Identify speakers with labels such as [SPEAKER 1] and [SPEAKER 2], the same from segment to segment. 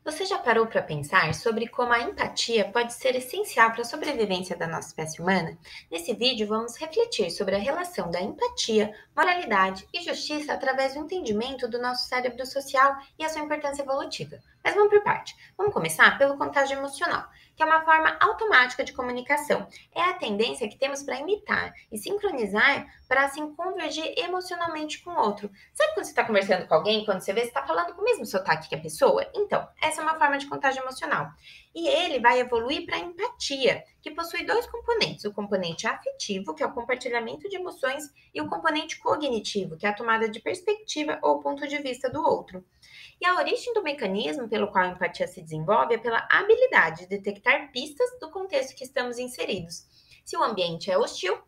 [SPEAKER 1] Você já parou para pensar sobre como a empatia pode ser essencial para a sobrevivência da nossa espécie humana? Nesse vídeo, vamos refletir sobre a relação da empatia, moralidade e justiça através do entendimento do nosso cérebro social e a sua importância evolutiva. Mas vamos por parte. Vamos começar pelo contágio emocional, que é uma forma automática de comunicação. É a tendência que temos para imitar e sincronizar para assim convergir emocionalmente com o outro. Sabe quando você está conversando com alguém, quando você vê, você está falando com o mesmo sotaque que a pessoa? Então, essa é uma forma de contágio emocional. E ele vai evoluir para a empatia, que possui dois componentes: o componente afetivo, que é o compartilhamento de emoções, e o componente cognitivo, que é a tomada de perspectiva ou ponto de vista do outro. E a origem do mecanismo pelo qual a empatia se desenvolve é pela habilidade de detectar pistas do contexto que estamos inseridos. Se o ambiente é hostil,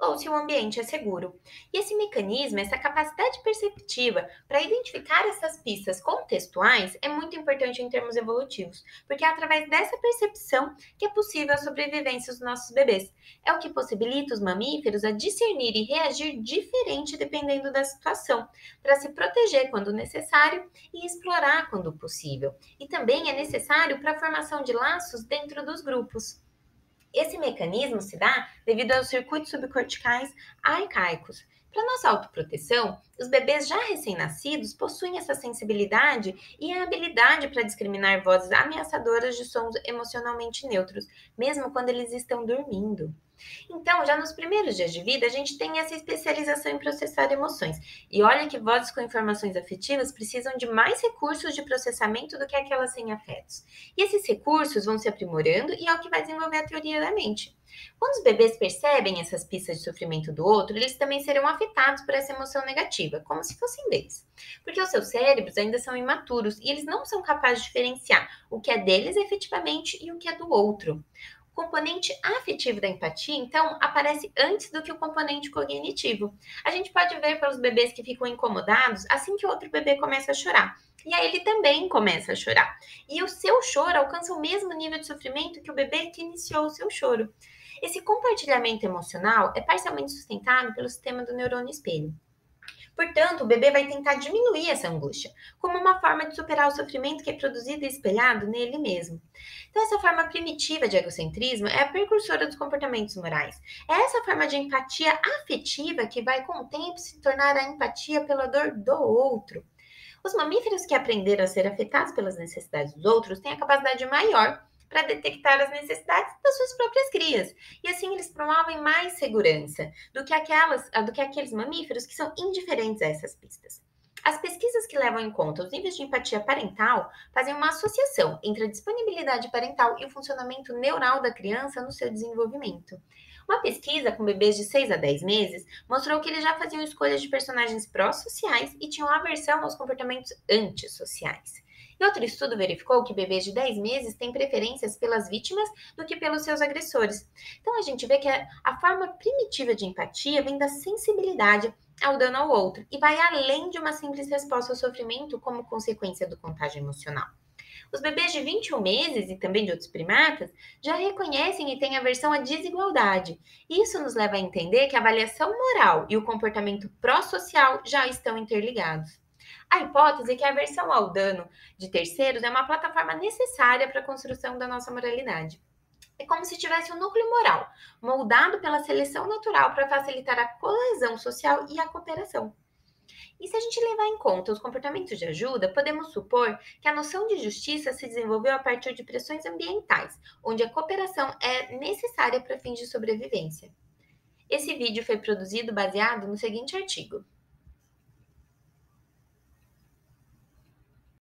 [SPEAKER 1] ou se o ambiente é seguro. E esse mecanismo, essa capacidade perceptiva para identificar essas pistas contextuais é muito importante em termos evolutivos, porque é através dessa percepção que é possível a sobrevivência dos nossos bebês. É o que possibilita os mamíferos a discernir e reagir diferente dependendo da situação, para se proteger quando necessário e explorar quando possível. E também é necessário para a formação de laços dentro dos grupos. Esse mecanismo se dá devido aos circuitos subcorticais arcaicos. Para nossa autoproteção, os bebês já recém-nascidos possuem essa sensibilidade e a habilidade para discriminar vozes ameaçadoras de sons emocionalmente neutros, mesmo quando eles estão dormindo. Então, já nos primeiros dias de vida, a gente tem essa especialização em processar emoções. E olha que vozes com informações afetivas precisam de mais recursos de processamento do que aquelas sem afetos. E esses recursos vão se aprimorando e é o que vai desenvolver a teoria da mente. Quando os bebês percebem essas pistas de sofrimento do outro, eles também serão afetados por essa emoção negativa, como se fossem deles. Porque os seus cérebros ainda são imaturos e eles não são capazes de diferenciar o que é deles efetivamente e o que é do outro. O componente afetivo da empatia, então, aparece antes do que o componente cognitivo. A gente pode ver pelos bebês que ficam incomodados assim que o outro bebê começa a chorar. E aí ele também começa a chorar. E o seu choro alcança o mesmo nível de sofrimento que o bebê que iniciou o seu choro. Esse compartilhamento emocional é parcialmente sustentado pelo sistema do neurônio espelho. Portanto, o bebê vai tentar diminuir essa angústia, como uma forma de superar o sofrimento que é produzido e espelhado nele mesmo. Então, essa forma primitiva de egocentrismo é a precursora dos comportamentos morais. É essa forma de empatia afetiva que vai, com o tempo, se tornar a empatia pela dor do outro. Os mamíferos que aprenderam a ser afetados pelas necessidades dos outros têm a capacidade maior para detectar as necessidades das suas próprias crias. E assim eles promovem mais segurança do que aqueles mamíferos que são indiferentes a essas pistas. As pesquisas que levam em conta os níveis de empatia parental fazem uma associação entre a disponibilidade parental e o funcionamento neural da criança no seu desenvolvimento. Uma pesquisa com bebês de 6 a 10 meses mostrou que eles já faziam escolhas de personagens pró-sociais e tinham aversão aos comportamentos antissociais. E outro estudo verificou que bebês de 10 meses têm preferências pelas vítimas do que pelos seus agressores. Então a gente vê que a forma primitiva de empatia vem da sensibilidade ao dano ao outro e vai além de uma simples resposta ao sofrimento como consequência do contágio emocional. Os bebês de 21 meses e também de outros primatas já reconhecem e têm aversão à desigualdade. Isso nos leva a entender que a avaliação moral e o comportamento pró-social já estão interligados. A hipótese é que a aversão ao dano de terceiros é uma plataforma necessária para a construção da nossa moralidade. É como se tivesse um núcleo moral, moldado pela seleção natural para facilitar a coesão social e a cooperação. E se a gente levar em conta os comportamentos de ajuda, podemos supor que a noção de justiça se desenvolveu a partir de pressões ambientais, onde a cooperação é necessária para fins de sobrevivência. Esse vídeo foi produzido baseado no seguinte artigo: